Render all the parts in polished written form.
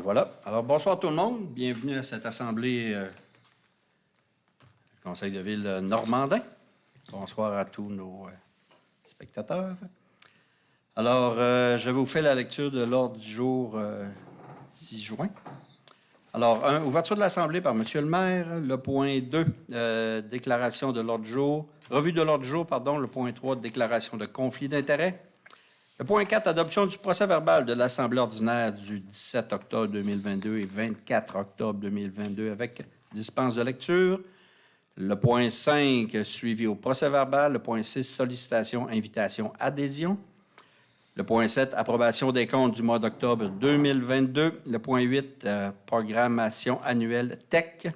Et voilà. Alors, bonsoir tout le monde. Bienvenue à cette assemblée du Conseil de ville normandin. Bonsoir à tous nos spectateurs. Alors, je vous fais la lecture de l'ordre du jour 6 juin. Alors, 1, ouverture de l'Assemblée par M. le maire. Le point 2, déclaration de l'ordre du jour. Revue de l'ordre du jour, pardon. Le point 3, déclaration de conflit d'intérêts. Le point 4, adoption du procès-verbal de l'Assemblée ordinaire du 17 octobre 2022 et 24 octobre 2022 avec dispense de lecture. Le point 5, suivi au procès-verbal. Le point 6, sollicitation, invitation, adhésion. Le point 7, approbation des comptes du mois d'octobre 2022. Le point 8, programmation annuelle TEC.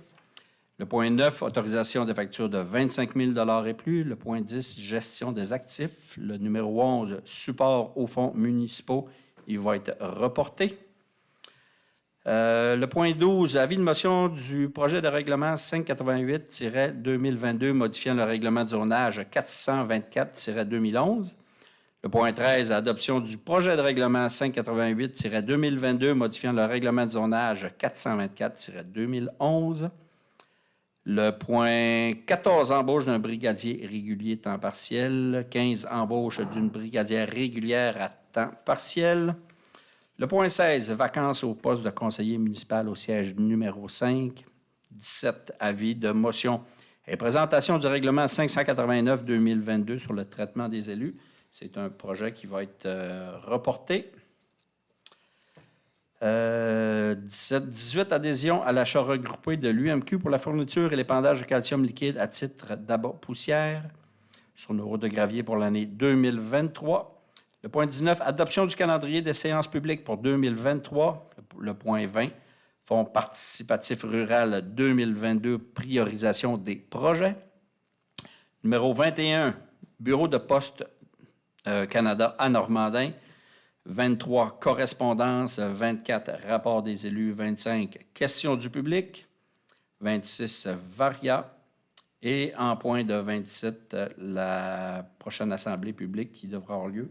Le point 9, autorisation de facture de 25 000 et plus. Le point 10, gestion des actifs. Le numéro 11, support aux fonds municipaux. Il va être reporté. Le point 12, avis de motion du projet de règlement 588-2022 modifiant le règlement de zonage 424-2011. Le point 13, adoption du projet de règlement 588-2022 modifiant le règlement de zonage 424-2011. Le point 14, embauche d'un brigadier régulier temps partiel. 15, embauche d'une brigadière régulière à temps partiel. Le point 16, vacances au poste de conseiller municipal au siège numéro 5. 17, avis de motion et présentation du règlement 589-2022 sur le traitement des élus. C'est un projet qui va être reporté. 17, 18, adhésion à l'achat regroupé de l'UMQ pour la fourniture et l'épandage de calcium liquide à titre d'abat poussière sur nos routes de gravier pour l'année 2023. Le point 19, adoption du calendrier des séances publiques pour 2023. Le point 20, Fonds participatif rural 2022, priorisation des projets. Numéro 21, Bureau de poste Canada à Normandin. 23, correspondance. 24, rapport des élus. 25, questions du public. 26, varia. Et en point de 27, la prochaine assemblée publique qui devra avoir lieu.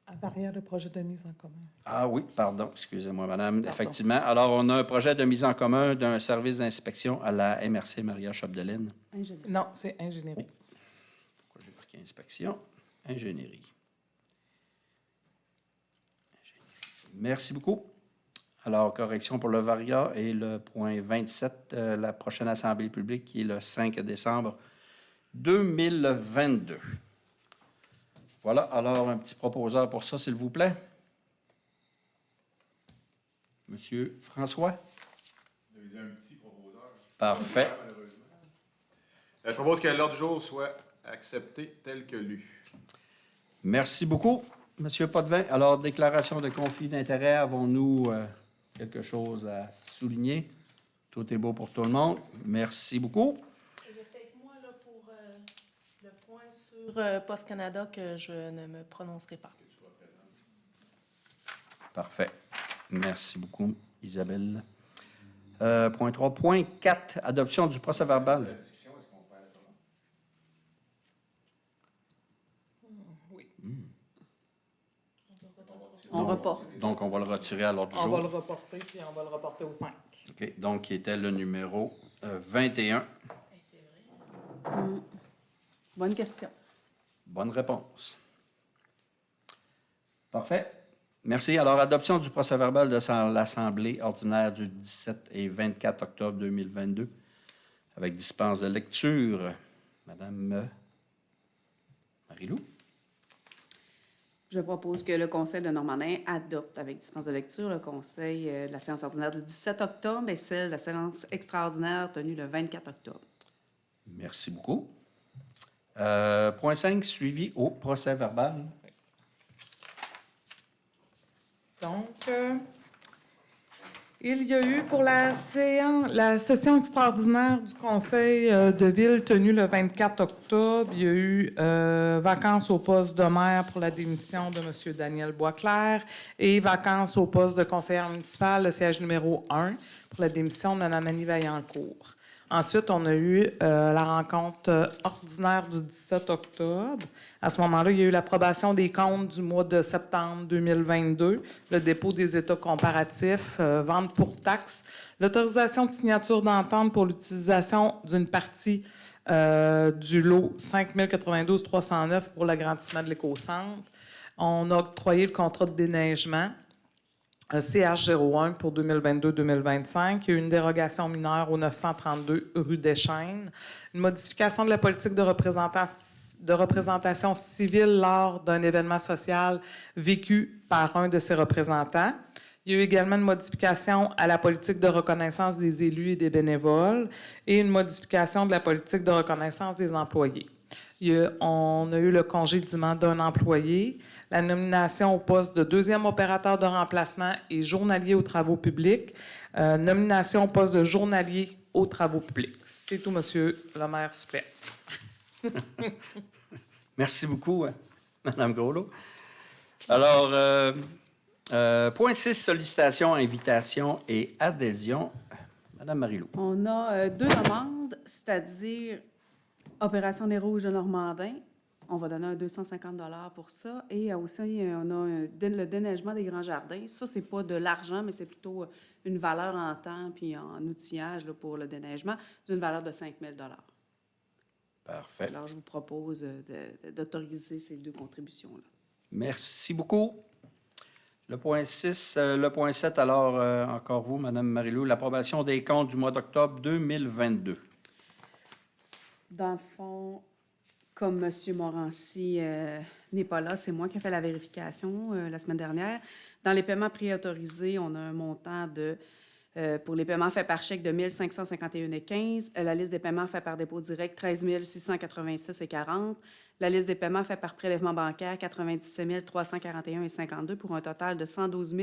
À barrière le projet de mise en commun. Ah oui, pardon, excusez-moi, madame. Pardon. Effectivement. Alors, on a un projet de mise en commun d'un service d'inspection à la MRC Maria-Chapdelaine. Ingénierie. Non, c'est ingénierie. Pourquoi j'ai marqué inspection? Ingénierie. Merci beaucoup. Alors, correction pour le varia et le point 27, la prochaine assemblée publique qui est le 5 décembre 2022. Voilà, alors un petit proposeur pour ça, s'il vous plaît. Monsieur François. Vous avez dit un petit proposeur. Parfait. Malheureusement. Je propose que l'ordre du jour soit accepté tel que lu. Merci beaucoup, Monsieur Potvin. Alors, déclaration de conflit d'intérêts, avons-nous quelque chose à souligner? Tout est beau pour tout le monde. Merci beaucoup. Il y a peut-être moi là, pour le point sur Post Canada que je ne me prononcerai pas. Parfait. Merci beaucoup, Isabelle. Point 3. Point 4. Adoption du procès-verbal. Oui. On reporte. Donc, on va le retirer à l'ordre du On va le jour. reporter, puis on va le reporter au 5. OK. Donc, qui était le numéro 21. C'est vrai. Bonne question. Bonne réponse. Parfait. Merci. Alors, adoption du procès-verbal de l'Assemblée ordinaire du 17 et 24 octobre 2022 avec dispense de lecture. Madame Marie-Lou. Je propose que le Conseil de Normandin adopte avec dispense de lecture le Conseil de la séance ordinaire du 17 octobre et celle de la séance extraordinaire tenue le 24 octobre. Merci beaucoup. Point 5, suivi au procès-verbal. Donc, il y a eu pour la session extraordinaire du Conseil de ville tenue le 24 octobre, il y a eu vacances au poste de maire pour la démission de M. Daniel Boisclair et vacances au poste de conseillère municipale, le siège numéro 1, pour la démission de Mme Annie Vaillancourt. Ensuite, on a eu la rencontre ordinaire du 17 octobre. À ce moment-là, il y a eu l'approbation des comptes du mois de septembre 2022, le dépôt des états comparatifs, vente pour taxes, l'autorisation de signature d'entente pour l'utilisation d'une partie du lot 5092 309 pour l'agrandissement de l'écocentre. On a octroyé le contrat de déneigement. Un CH01 pour 2022-2025. Il y a eu une dérogation mineure au 932 rue des Chênes. Une modification de la politique de représentation civile lors d'un événement social vécu par un de ses représentants. Il y a eu également une modification à la politique de reconnaissance des élus et des bénévoles et une modification de la politique de reconnaissance des employés. On a eu le congédiement d'un employé, la nomination au poste de deuxième opérateur de remplacement et journalier aux travaux publics, nomination au poste de journalier aux travaux publics. C'est tout, Monsieur le maire suppléant. Merci beaucoup, Mme Groslot. Alors, point 6, sollicitation, invitation et adhésion. Mme Marilou. On a deux demandes, c'est-à-dire Opération des Rouges de Normandin. On va donner un 250 $ pour ça. Et aussi, on a le déneigement des grands jardins. Ça, c'est pas de l'argent, mais c'est plutôt une valeur en temps puis en outillage là, pour le déneigement, d'une valeur de 5 000 $. Parfait. Alors, je vous propose d'autoriser ces deux contributions-là. Merci beaucoup. Le point 6, le point 7, alors, encore vous, Mme Marilou, l'approbation des comptes du mois d'octobre 2022. Dans le fond, comme M. Morancy n'est pas là, c'est moi qui ai fait la vérification la semaine dernière. Dans les paiements préautorisés, on a un montant pour les paiements faits par chèque de 1 551,15 $. La liste des paiements faits par dépôt direct, 13 686,40 $. La liste des paiements faits par prélèvement bancaire, 97 341,52 $ pour un total de 112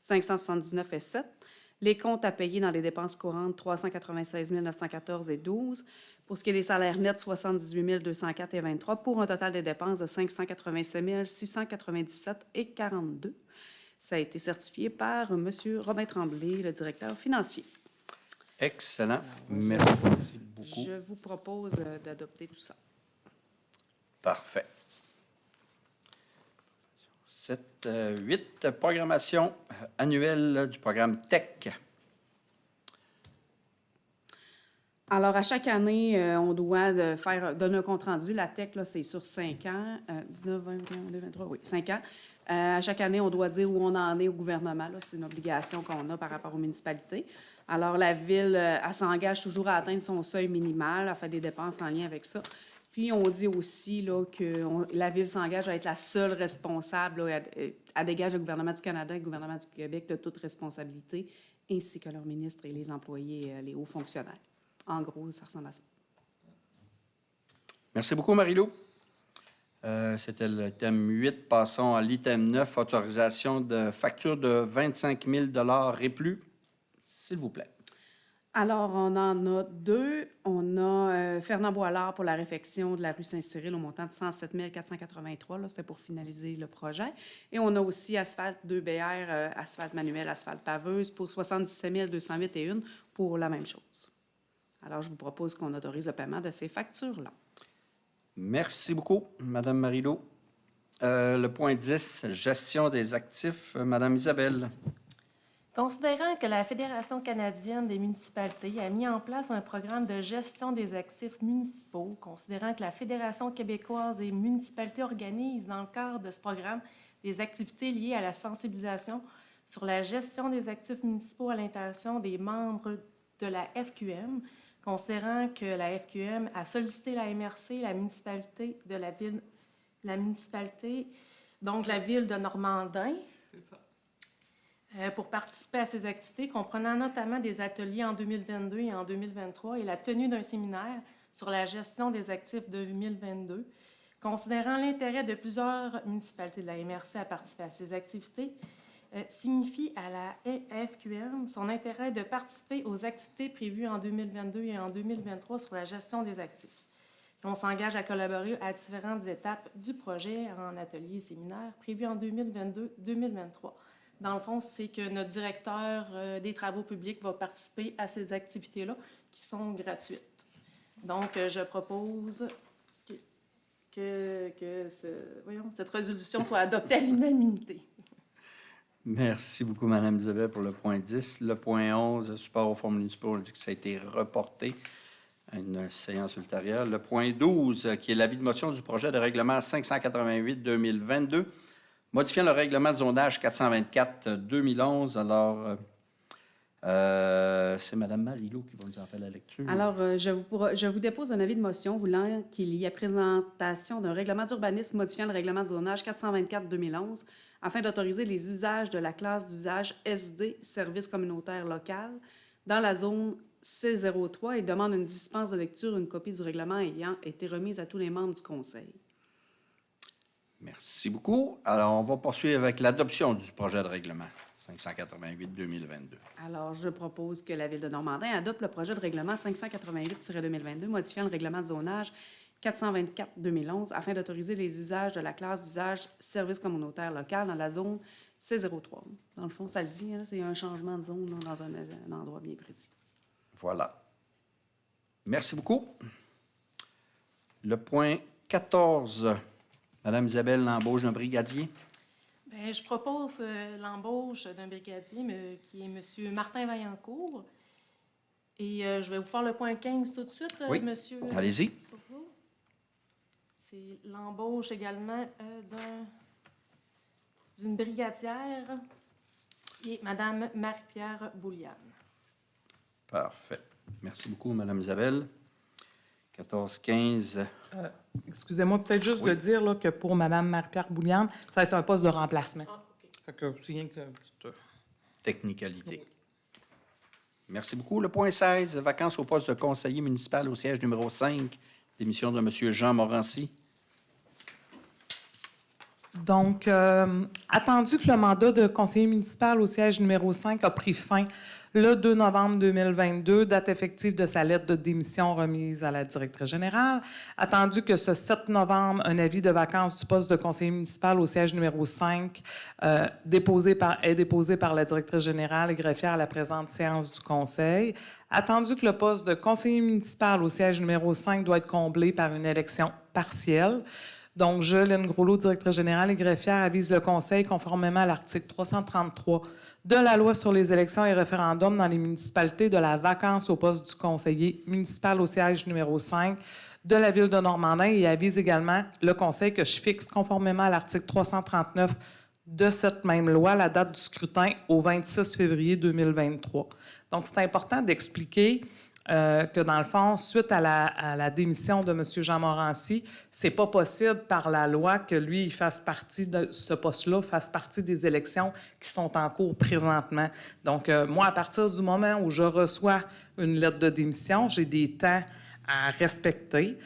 579,7 $. Les comptes à payer dans les dépenses courantes, 396 914,12 $. Pour ce qui est des salaires nets, 78 204,23 $ pour un total de dépenses de 587 697,42 $. Ça a été certifié par M. Robin Tremblay, le directeur financier. Excellent. Merci beaucoup. Je vous propose d'adopter tout ça. Parfait. 7, 8, programmation annuelle du programme TEC. Alors, à chaque année, on doit donner un compte-rendu. La TEC, là, c'est sur 5 ans. 19, 20, 21, 22, 23, oui, 5 ans. À chaque année, on doit dire où on en est au gouvernement. Là. C'est une obligation qu'on a par rapport aux municipalités. Alors, la Ville, elle s'engage toujours à atteindre son seuil minimal, à faire des dépenses en lien avec ça. Puis, on dit aussi là, que la Ville s'engage à être la seule responsable, là, à dégager le gouvernement du Canada et le gouvernement du Québec de toute responsabilité, ainsi que leurs ministres et les employés, les hauts fonctionnaires. En gros, ça ressemble à ça. Merci beaucoup, Marilou. C'était le thème 8. Passons à l'item 9, autorisation de facture de 25 000 $ et plus. S'il vous plaît. Alors, on en a deux. On a Fernand Boilard pour la réfection de la rue Saint-Cyril au montant de 107 483. Là, c'était pour finaliser le projet. Et on a aussi Asphalte 2BR, asphalte manuel, asphalte paveuse pour 77 208,1 pour la même chose. Alors, je vous propose qu'on autorise le paiement de ces factures-là. Merci beaucoup, Mme Marilou. Le point 10, gestion des actifs. Mme Isabelle. Considérant que la Fédération canadienne des municipalités a mis en place un programme de gestion des actifs municipaux, considérant que la Fédération québécoise des municipalités organise dans le cadre de ce programme des activités liées à la sensibilisation sur la gestion des actifs municipaux à l'intention des membres de la FQM, considérant que la FQM a sollicité la MRC, la municipalité de la municipalité, donc la ville de Normandin, pour participer à ces activités, comprenant notamment des ateliers en 2022 et en 2023 et la tenue d'un séminaire sur la gestion des actifs de 2022, considérant l'intérêt de plusieurs municipalités de la MRC à participer à ces activités, signifie à la FQM son intérêt de participer aux activités prévues en 2022 et en 2023 sur la gestion des actifs. Et on s'engage à collaborer à différentes étapes du projet en ateliers et séminaires prévus en 2022-2023. Dans le fond, c'est que notre directeur des travaux publics va participer à ces activités-là qui sont gratuites. Donc, je propose que cette résolution soit adoptée à l'unanimité. Merci beaucoup, Mme Isabelle, pour le point 10. Le point 11, support aux fonds municipaux, on dit que ça a été reporté à une séance ultérieure. Le point 12, qui est l'avis de motion du projet de règlement 588-2022, modifiant le règlement de zonage 424-2011. Alors, c'est Mme Marilot qui va nous en faire la lecture. Alors, je vous dépose un avis de motion voulant qu'il y ait présentation d'un règlement d'urbanisme modifiant le règlement de zonage 424-2011 afin d'autoriser les usages de la classe d'usage SD, service communautaire local, dans la zone C03 et demande une dispense de lecture, une copie du règlement ayant été remise à tous les membres du Conseil. Merci beaucoup. Alors, on va poursuivre avec l'adoption du projet de règlement 588-2022. Alors, je propose que la Ville de Normandin adopte le projet de règlement 588-2022 modifiant le règlement de zonage 424-2011 afin d'autoriser les usages de la classe d'usage service communautaire local dans la zone C03. Dans le fond, ça le dit, hein, c'est un changement de zone là, dans un endroit bien précis. Voilà. Merci beaucoup. Le point 14, Mme Isabelle, l'embauche d'un brigadier. Bien, je propose l'embauche d'un brigadier qui est M. Martin Vaillancourt. Et je vais vous faire le point 15 tout de suite, Oui. monsieur. Allez-y. C'est l'embauche également d'une brigadière qui est Mme Marie-Pierre Bouliane. Parfait. Merci beaucoup, Mme Isabelle. 14-15. Excusez-moi, peut-être juste de dire là, que pour Mme Marie-Pierre Bouliane, ça va être un poste de remplacement. Ah, OK. Fait que c'est rien que petite... Technicalité. Merci beaucoup. Le point 16, vacances au poste de conseiller municipal au siège numéro 5, démission de M. Jean Morancy. Donc, attendu que le mandat de conseiller municipal au siège numéro 5 a pris fin le 2 novembre 2022, date effective de sa lettre de démission remise à la directrice générale. Attendu que ce 7 novembre, un avis de vacance du poste de conseiller municipal au siège numéro 5 est déposé par la directrice générale et greffière à la présente séance du conseil. Attendu que le poste de conseiller municipal au siège numéro 5 doit être comblé par une élection partielle. Donc, je, Lynne Groslot, directrice générale et greffière, avise le Conseil, conformément à l'article 333 de la Loi sur les élections et référendums dans les municipalités, de la vacance au poste du conseiller municipal au siège numéro 5 de la Ville de Normandin et avise également le Conseil que je fixe, conformément à l'article 339 de cette même loi, la date du scrutin au 26 février 2023. Donc, c'est important d'expliquer que, dans le fond, suite à la démission de M. Jean Morancy, c'est pas possible par la loi que lui, il fasse partie de ce poste-là, fasse partie des élections qui sont en cours présentement. Donc, moi, à partir du moment où je reçois une lettre de démission, j'ai des temps à respecter.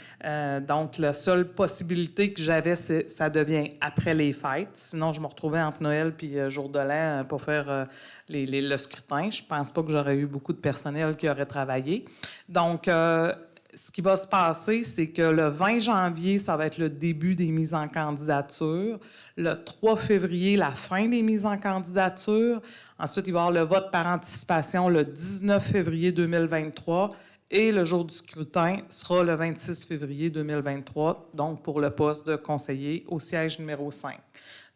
Donc, la seule possibilité que j'avais, ça devient après les fêtes. Sinon, je me retrouvais entre Noël puis jour de l'an pour faire le scrutin. Je pense pas que j'aurais eu beaucoup de personnel qui aurait travaillé. Donc, ce qui va se passer, c'est que le 20 janvier, ça va être le début des mises en candidature. Le 3 février, la fin des mises en candidature. Ensuite, il va y avoir le vote par anticipation le 19 février 2023. Et le jour du scrutin sera le 26 février 2023, donc pour le poste de conseiller au siège numéro 5.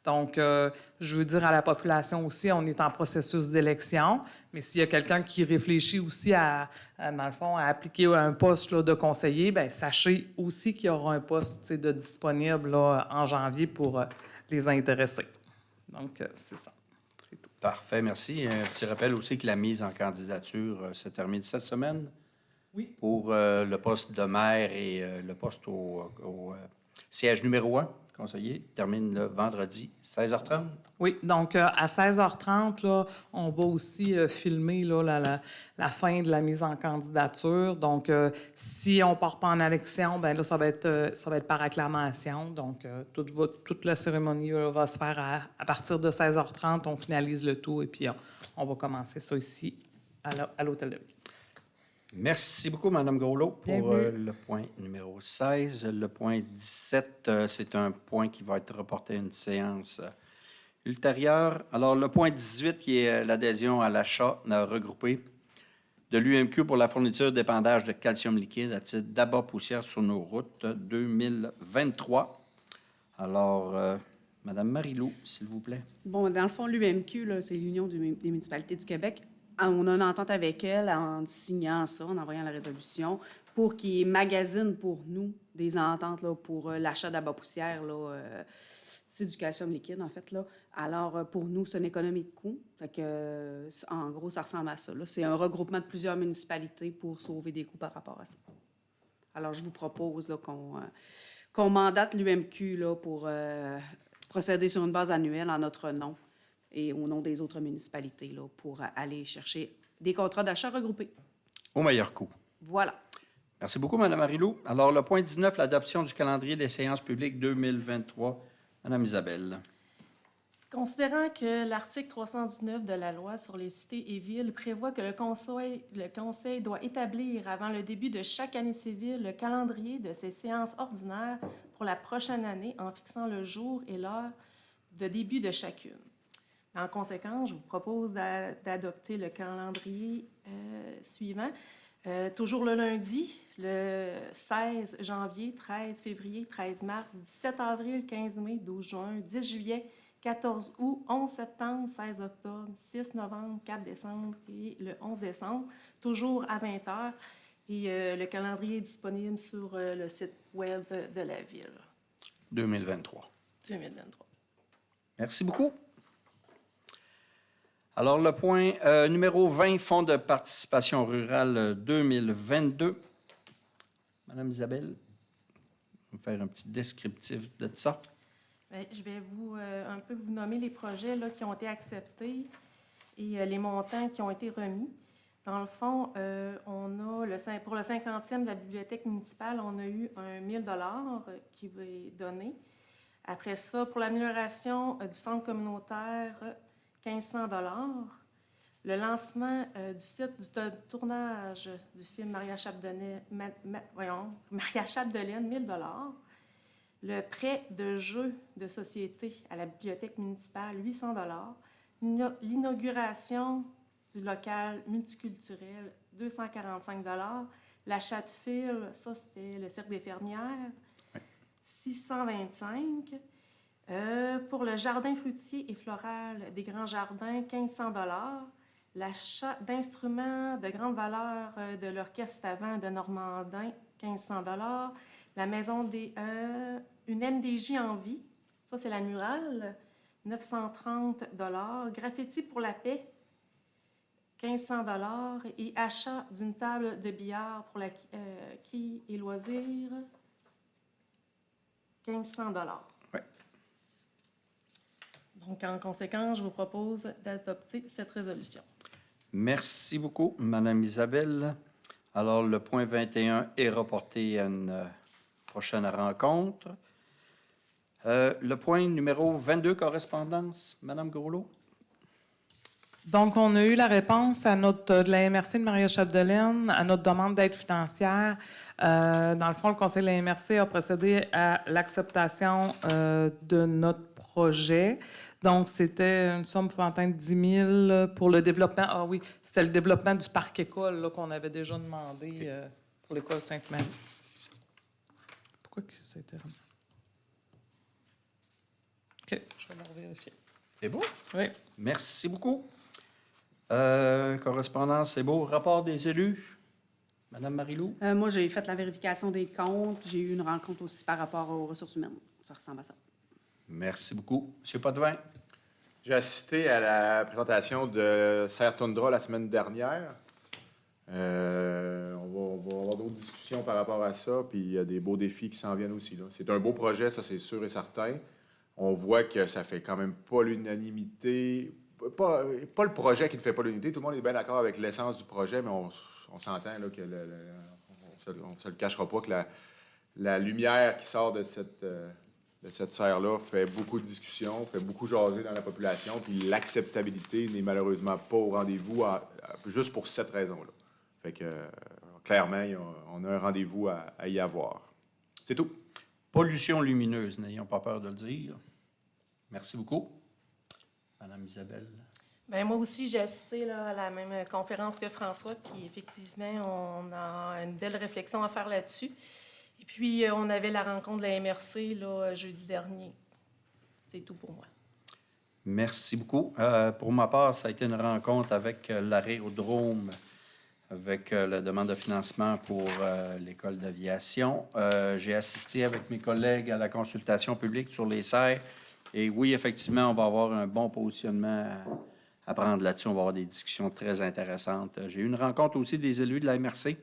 Donc, je veux dire à la population aussi, on est en processus d'élection, mais s'il y a quelqu'un qui réfléchit aussi dans le fond, à appliquer un poste là, de conseiller, bien, sachez aussi qu'il y aura un poste de disponible là, en janvier pour les intéressés. Donc, c'est ça. C'est tout. Parfait, merci. Un petit rappel aussi que la mise en candidature se termine cette semaine. Oui. Pour le poste de maire et le poste au siège numéro 1, conseiller, termine le vendredi, 16h30. Oui, donc à 16h30, là, on va aussi filmer là, la fin de la mise en candidature. Donc, si on ne part pas en élection, bien là, ça va être par acclamation. Donc, toute la cérémonie va se faire à partir de 16h30. On finalise le tout et puis on va commencer ça ici à l'Hôtel de Ville. Merci beaucoup, Mme Groslot, pour Bienvenue. le point numéro 16. Le point 17, c'est un point qui va être reporté à une séance ultérieure. Alors, le point 18, qui est l'adhésion à l'achat regroupé. de l'UMQ pour la fourniture d'épandage de calcium liquide à titre d'abat poussière sur nos routes 2023. Alors, Madame Marilou, s'il vous plaît. Bon, dans le fond, l'UMQ, là, c'est l'Union des municipalités du Québec. On a une entente avec elle en signant ça, en envoyant la résolution, pour qu'ils magasinent pour nous des ententes là, pour l'achat d'abat poussière. C'est du calcium liquide, en fait. Là. Alors, pour nous, c'est une économie de coût. Fait que, en gros, ça ressemble à ça. Là. C'est un regroupement de plusieurs municipalités pour sauver des coûts par rapport à ça. Alors, je vous propose là, qu'on mandate l'UMQ là, pour procéder sur une base annuelle en notre nom et au nom des autres municipalités là, pour aller chercher des contrats d'achat regroupés. Au meilleur coût. Voilà. Merci beaucoup, Mme Marilou. Alors, le point 19, l'adoption du calendrier des séances publiques 2023. Mme Isabelle. Considérant que l'article 319 de la loi sur les cités et villes prévoit que le conseil doit établir avant le début de chaque année civile le calendrier de ses séances ordinaires pour la prochaine année en fixant le jour et l'heure de début de chacune. En conséquence, je vous propose d'adopter le calendrier suivant. Toujours le lundi, le 16 janvier, 13 février, 13 mars, 17 avril, 15 mai, 12 juin, 10 juillet, 14 août, 11 septembre, 16 octobre, 6 novembre, 4 décembre et le 11 décembre, toujours à 20 h. Et le calendrier est disponible sur le site web de la Ville. 2023. 2023. Merci beaucoup. Alors, le point numéro 20, Fonds de participation rurale 2022. Madame Isabelle, on va faire un petit descriptif de ça. Bien, je vais un peu vous nommer les projets là, qui ont été acceptés et les montants qui ont été remis. Dans le fond, on a pour le 50e de la bibliothèque municipale, on a eu un 1 000 $ qui va être donné. Après ça, pour l'amélioration du centre communautaire, 1 500 $. Le lancement du site de tournage du film Maria Chapdelaine, 1 000 $. Le prêt de jeux de société à la bibliothèque municipale, 800 $. L'inauguration du local multiculturel, 245 $. L'achat de fil, ça, c'était le Cirque des fermières, 625 $. Pour le jardin fruitier et floral des Grands Jardins, 1 500 $. L'achat d'instruments de grande valeur de l'Orchestre à vent de Normandin, 1 500 $. La maison une MDJ en vie, ça c'est la murale, 930 $. Graffiti pour la paix, 1 500 $. Et achat d'une table de billard pour la quilles et loisirs, 1 500 $. Ouais. Donc, en conséquence, je vous propose d'adopter cette résolution. Merci beaucoup, Madame Isabelle. Alors, le point 21 est reporté à une prochaine rencontre. Le point numéro 22, correspondance, Madame Groslot. Donc, on a eu la réponse de la MRC de Maria Chapdelaine à notre demande d'aide financière. Dans le fond, le Conseil de la MRC a procédé à l'acceptation de notre projet. Donc, c'était une somme pour atteindre 10 000 pour le développement. Ah oui, c'était le développement du parc école là, qu'on avait déjà demandé pour l'école Sainte-Marie. Pourquoi que ça a été remis? OK, je vais le vérifier. C'est beau? Oui. Merci beaucoup. Correspondance, c'est beau. Rapport des élus, Madame Marilou. Moi, j'ai fait la vérification des comptes. J'ai eu une rencontre aussi par rapport aux ressources humaines. Ça ressemble à ça. Merci beaucoup. Monsieur Potvin. J'ai assisté à la présentation de Serre Tundra la semaine dernière. On va avoir d'autres discussions par rapport à ça, puis il y a des beaux défis qui s'en viennent aussi. Là. C'est un beau projet, ça c'est sûr et certain. On voit que ça fait quand même pas l'unanimité. Pas le projet qui ne fait pas l'unité. Tout le monde est bien d'accord avec l'essence du projet, mais on s'entend là, que on ne se le cachera pas que la lumière qui sort de cette serre-là fait beaucoup de discussions, fait beaucoup jaser dans la population, puis l'acceptabilité n'est malheureusement pas au rendez-vous juste pour cette raison-là. Fait que, clairement, on a un rendez-vous à y avoir. C'est tout. Pollution lumineuse, n'ayons pas peur de le dire. Merci beaucoup. Madame Isabelle. Bien, moi aussi, j'ai assisté là, à la même conférence que François, puis effectivement, on a une belle réflexion à faire là-dessus. Et puis, on avait la rencontre de la MRC là, jeudi dernier. C'est tout pour moi. Merci beaucoup. Pour ma part, ça a été une rencontre avec l'aérodrome, avec la demande de financement pour l'école d'aviation. J'ai assisté avec mes collègues à la consultation publique sur les serres. Et oui, effectivement, on va avoir un bon positionnement à prendre là-dessus. On va avoir des discussions très intéressantes. J'ai eu une rencontre aussi des élus de la MRC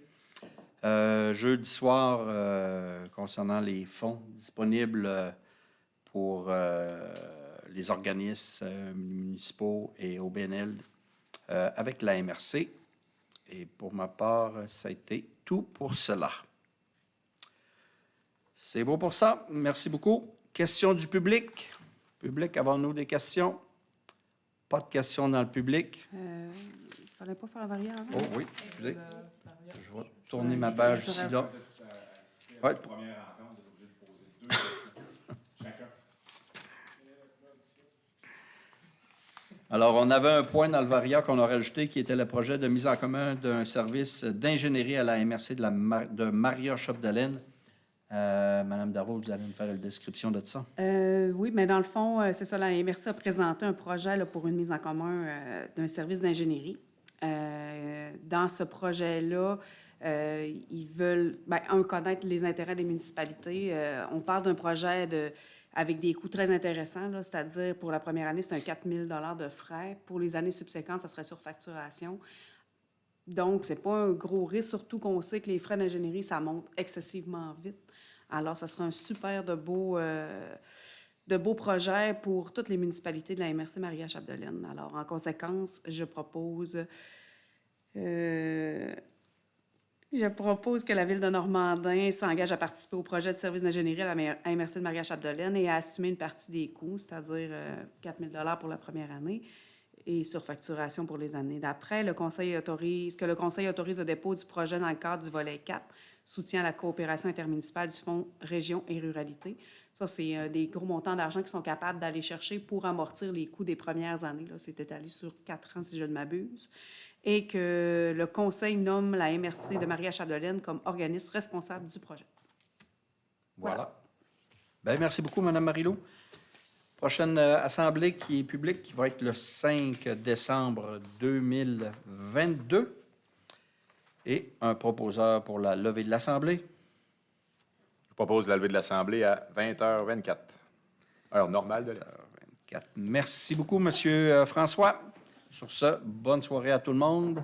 jeudi soir concernant les fonds disponibles pour les organismes municipaux et OBNL avec la MRC. Et pour ma part, ça a été tout pour cela. C'est beau pour ça. Merci beaucoup. Questions du public. Public, avons-nous des questions? Pas de questions dans le public. Il ne fallait pas faire la variable. Oh oui, excusez. Je vais tourner ma page ici, là. Ouais. Alors, on avait un point dans le VARIA qu'on a rajouté qui était le projet de mise en commun d'un service d'ingénierie à la MRC de Maria Chapdelaine. Madame Darvaux, vous allez me faire une description de ça. Oui, mais dans le fond, c'est ça, la MRC a présenté un projet là, pour une mise en commun d'un service d'ingénierie. Dans ce projet-là, ils veulent, connaître les intérêts des municipalités. On parle d'un projet avec des coûts très intéressants, là, c'est-à-dire pour la première année, c'est un 4 000 de frais. Pour les années subséquentes, ça serait sur facturation. Donc, c'est pas un gros risque, surtout qu'on sait que les frais d'ingénierie, ça monte excessivement vite. Alors, ça sera un super de beau projet pour toutes les municipalités de la MRC Maria-Chapdelaine. Alors, en conséquence, je propose que la Ville de Normandin s'engage à participer au projet de service d'ingénierie à la MRC de Maria-Chapdelaine et à assumer une partie des coûts, c'est-à-dire 4 000 pour la première année et sur facturation pour les années d'après. Le Conseil autorise le dépôt du projet dans le cadre du volet 4, soutien à la coopération intermunicipale du Fonds Région et Ruralité. Ça, c'est des gros montants d'argent qu'ils sont capables d'aller chercher pour amortir les coûts des premières années. Là, c'est étalé sur 4 ans, si je ne m'abuse. Et que le Conseil nomme la MRC de Maria-Chapdelaine comme organisme responsable du projet. Voilà. Bien, merci beaucoup, Mme Marilou. Prochaine assemblée qui est publique, qui va être le 5 décembre 2022. Et un proposeur pour la levée de l'Assemblée. Je propose la levée de l'Assemblée à 20h24. Heure normale de l'Est. Merci beaucoup, M. François. Sur ce, bonne soirée à tout le monde.